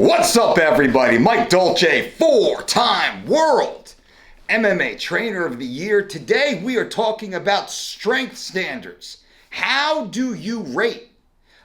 What's up, everybody? Mike Dolce, four-time world MMA Trainer of the Year. Today, we are talking about strength standards. How do you rate?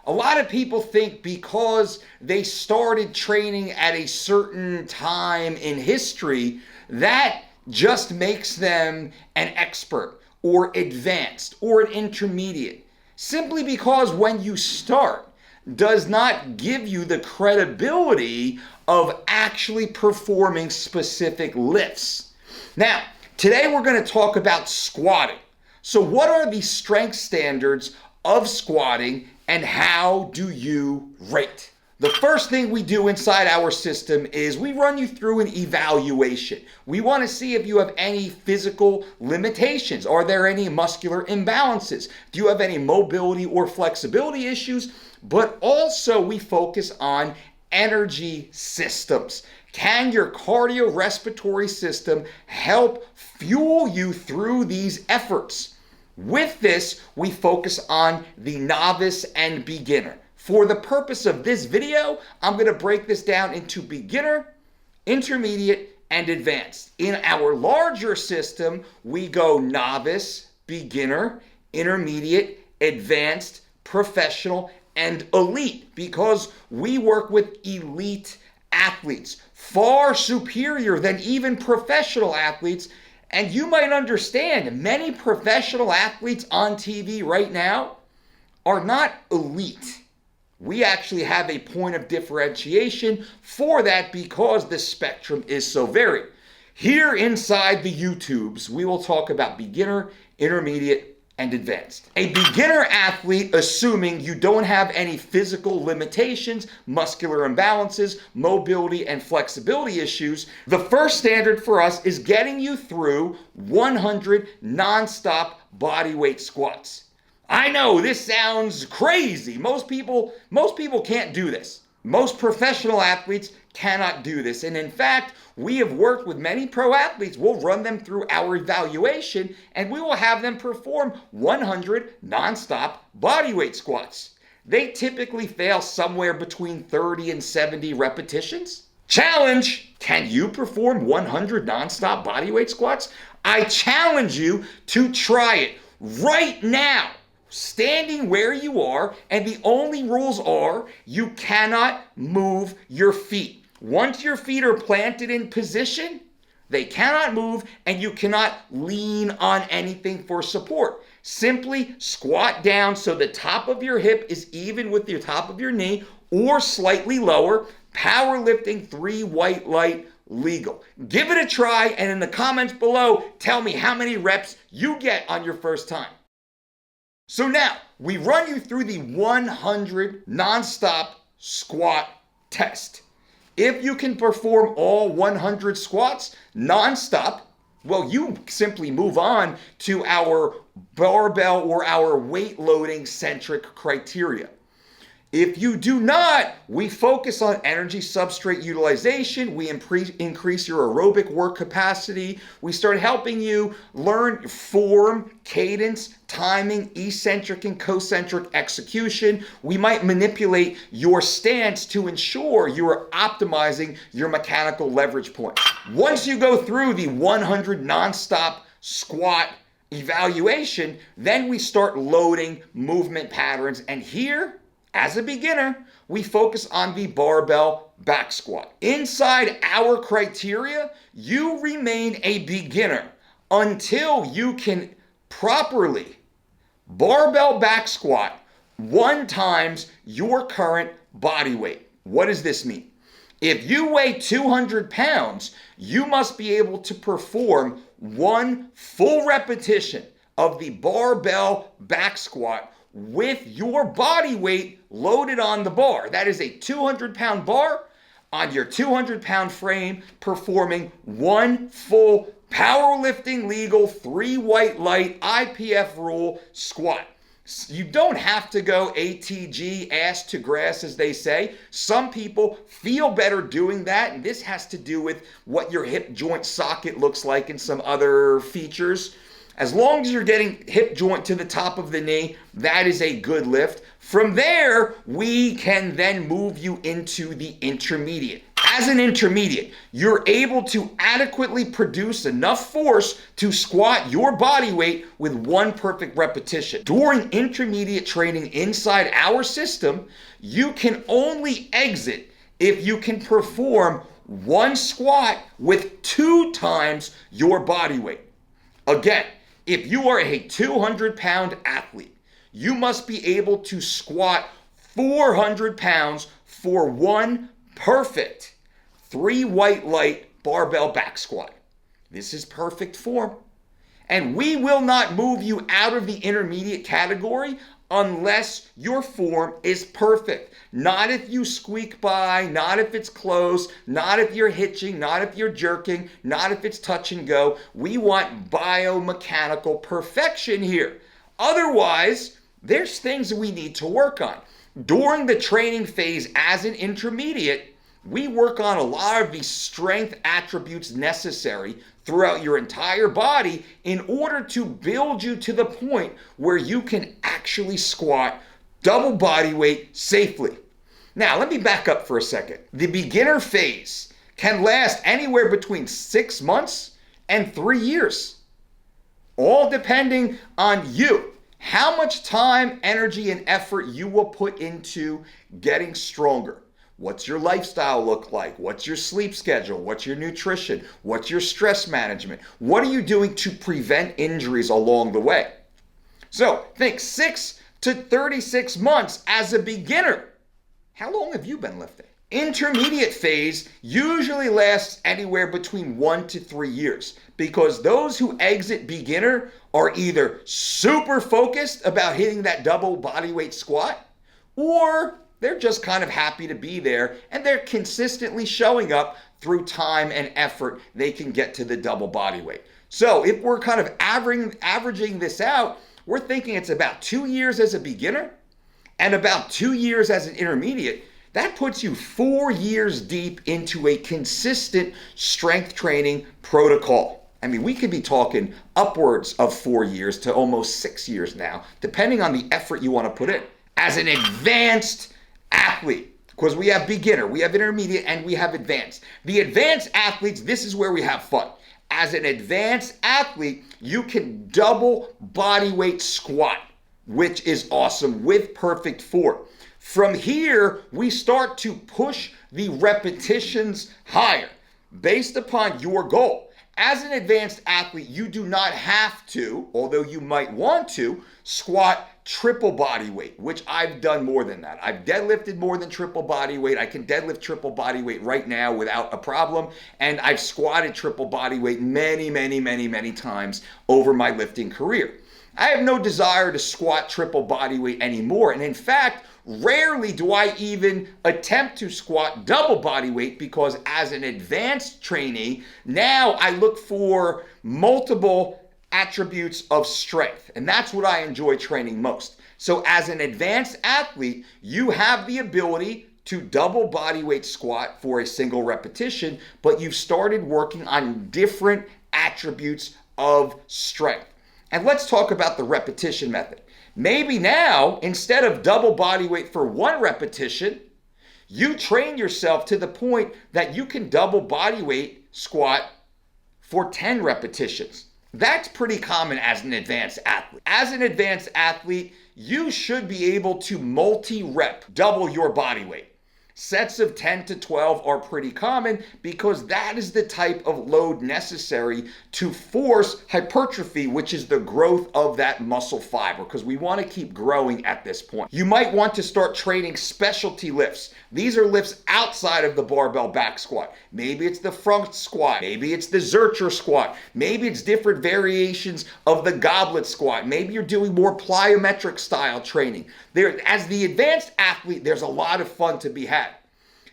A lot of people think because they started training at a certain time in history, that just makes them an expert or advanced or an intermediate. Simply because when you start, does not give you the credibility of actually performing specific lifts. Now, today we're going to talk about squatting. So what are the strength standards of squatting and how do you rate? The first thing we do inside our system is we run you through an evaluation. We want to see if you have any physical limitations. Are there any muscular imbalances? Do you have any mobility or flexibility issues? But also we focus on energy systems. Can your cardiorespiratory system help fuel you through these efforts? With this, we focus on the novice and beginner. For the purpose of this video, I'm going to break this down into beginner, intermediate, and advanced. In our larger system, we go novice, beginner, intermediate, advanced, professional, and elite because we work with elite athletes, far superior than even professional athletes. And you might understand many professional athletes on TV right now are not elite. We actually have a point of differentiation for that because the spectrum is so varied. Here inside the YouTubes, we will talk about beginner, intermediate, and advanced. A beginner athlete, assuming you don't have any physical limitations, muscular imbalances, mobility, and flexibility issues, the first standard for us is getting you through 100 non-stop bodyweight squats. I know this sounds crazy. Most people can't do this. Most professional athletes cannot do this. And in fact, we have worked with many pro athletes. We'll run them through our evaluation and we will have them perform 100 nonstop bodyweight squats. They typically fail somewhere between 30 and 70 repetitions. Challenge! Can you perform 100 nonstop bodyweight squats? I challenge you to try it right now, standing where you are, and the only rules are you cannot move your feet. Once your feet are planted in position, they cannot move and you cannot lean on anything for support. Simply squat down so the top of your hip is even with the top of your knee or slightly lower. Powerlifting 3 white light legal. Give it a try and in the comments below, tell me how many reps you get on your first time. So now, we run you through the 100 nonstop squat test. If you can perform all 100 squats nonstop, well, you simply move on to our barbell or our weight loading centric criteria. If you do not, we focus on energy substrate utilization. We increase your aerobic work capacity. We start helping you learn form, cadence, timing, eccentric and concentric execution. We might manipulate your stance to ensure you are optimizing your mechanical leverage point. Once you go through the 100 nonstop squat evaluation, then we start loading movement patterns. And here, as a beginner, we focus on the barbell back squat. Inside our criteria, you remain a beginner until you can properly barbell back squat 1 times your current body weight. What does this mean? If you weigh 200 pounds, you must be able to perform 1 full repetition of the barbell back squat with your body weight loaded on the bar. That is a 200-pound bar on your 200-pound frame, performing 1 full powerlifting legal 3 white light IPF rule squat. You don't have to go ATG, ass to grass, as they say. Some people feel better doing that, and this has to do with what your hip joint socket looks like and some other features. As long as you're getting hip joint to the top of the knee, that is a good lift. From there, we can then move you into the intermediate. As an intermediate, you're able to adequately produce enough force to squat your body weight with one perfect repetition. During intermediate training inside our system, you can only exit if you can perform one squat with 2 times your body weight. Again, if you are a 200-pound athlete, you must be able to squat 400 pounds for one perfect 3 white light barbell back squat. This is perfect form. And we will not move you out of the intermediate category unless your form is perfect. Not if you squeak by, not if it's close, not if you're hitching, not if you're jerking, not if it's touch and go. We want biomechanical perfection here. Otherwise, there's things that we need to work on. During the training phase as an intermediate, we work on a lot of the strength attributes necessary throughout your entire body in order to build you to the point where you can actually squat double body weight safely. Now, let me back up for a second. The beginner phase can last anywhere between 6 months and 3 years, all depending on you. How much time, energy, and effort you will put into getting stronger. What's your lifestyle look like? What's your sleep schedule? What's your nutrition? What's your stress management? What are you doing to prevent injuries along the way? So think 6 to 36 months as a beginner. How long have you been lifting? Intermediate phase usually lasts anywhere between 1 to 3 years because those who exit beginner are either super focused about hitting that double bodyweight squat, or they're just kind of happy to be there and they're consistently showing up through time and effort. They can get to the double bodyweight. So if we're kind of averaging this out, we're thinking it's about 2 years as a beginner and about 2 years as an intermediate. That puts you 4 years deep into a consistent strength training protocol. I mean, we could be talking upwards of 4 years to almost 6 years now, depending on the effort you want to put in. As an advanced athlete, because we have beginner, we have intermediate, and we have advanced. The advanced athletes, this is where we have fun. As an advanced athlete, you can double body weight squat, which is awesome with perfect form. From here, we start to push the repetitions higher based upon your goal. As an advanced athlete, you do not have to, although you might want to, squat triple body weight, which I've done more than that. I've deadlifted more than triple body weight. I can deadlift triple body weight right now without a problem. And I've squatted triple body weight many times over my lifting career. I have no desire to squat triple body weight anymore. And in fact, rarely do I even attempt to squat double body weight because as an advanced trainee, now I look for multiple attributes of strength. And that's what I enjoy training most. So as an advanced athlete, you have the ability to double body weight squat for a single repetition, but you've started working on different attributes of strength. And let's talk about the repetition method. Maybe now, instead of double body weight for one repetition, you train yourself to the point that you can double body weight squat for 10 repetitions. That's pretty common as an advanced athlete. As an advanced athlete, you should be able to multi-rep, double your body weight. Sets of 10 to 12 are pretty common because that is the type of load necessary to force hypertrophy, which is the growth of that muscle fiber, because we want to keep growing at this point. You might want to start training specialty lifts. These are lifts outside of the barbell back squat. Maybe it's the front squat. Maybe it's the Zercher squat. Maybe it's different variations of the goblet squat. Maybe you're doing more plyometric style training. As the advanced athlete, there's a lot of fun to be had.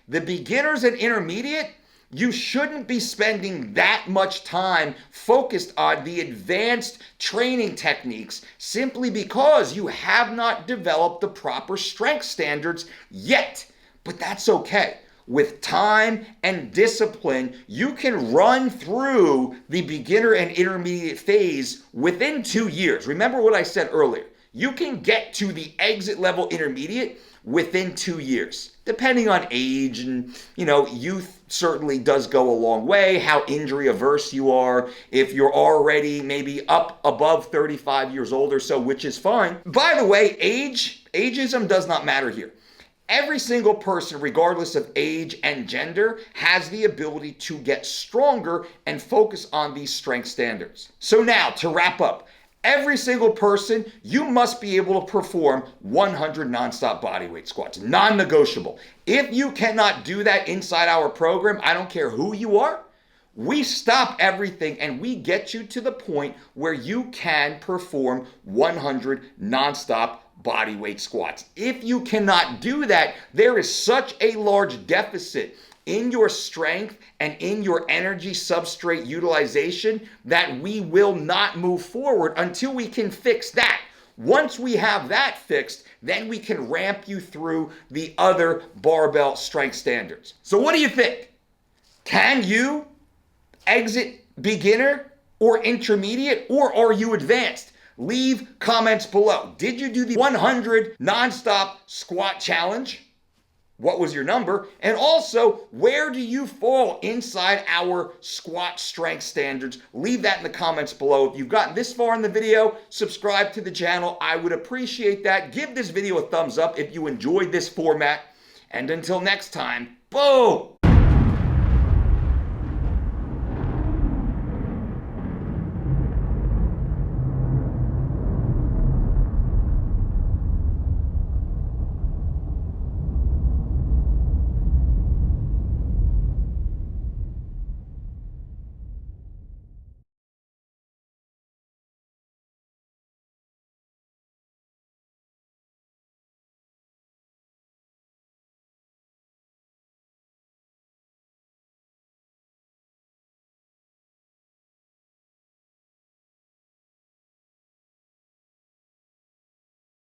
The beginners and intermediate, you shouldn't be spending that much time focused on the advanced training techniques simply because you have not developed the proper strength standards yet. But that's okay. with time and discipline, you can run through the beginner and intermediate phase within 2 years. Remember what I said earlier. You can get to the exit level intermediate within 2 years, depending on age, and youth certainly does go a long way, how injury averse you are, if you're already maybe up above 35 years old or so, which is fine. By the way, ageism does not matter here. Every single person, regardless of age and gender, has the ability to get stronger and focus on these strength standards. So now, to wrap up, every single person, you must be able to perform 100 nonstop bodyweight squats, non-negotiable. If you cannot do that inside our program, I don't care who you are, we stop everything and we get you to the point where you can perform 100 nonstop bodyweight squats. If you cannot do that, there is such a large deficit in your strength and in your energy substrate utilization that we will not move forward until we can fix that. Once we have that fixed, then we can ramp you through the other barbell strength standards. So what do you think? Can you exit beginner or intermediate, or are you advanced? Leave comments below. Did you do the 100 nonstop squat challenge? What was your number? And also, where do you fall inside our squat strength standards? Leave that in the comments below. If you've gotten this far in the video, subscribe to the channel. I would appreciate that. Give this video a thumbs up if you enjoyed this format. And until next time, boom!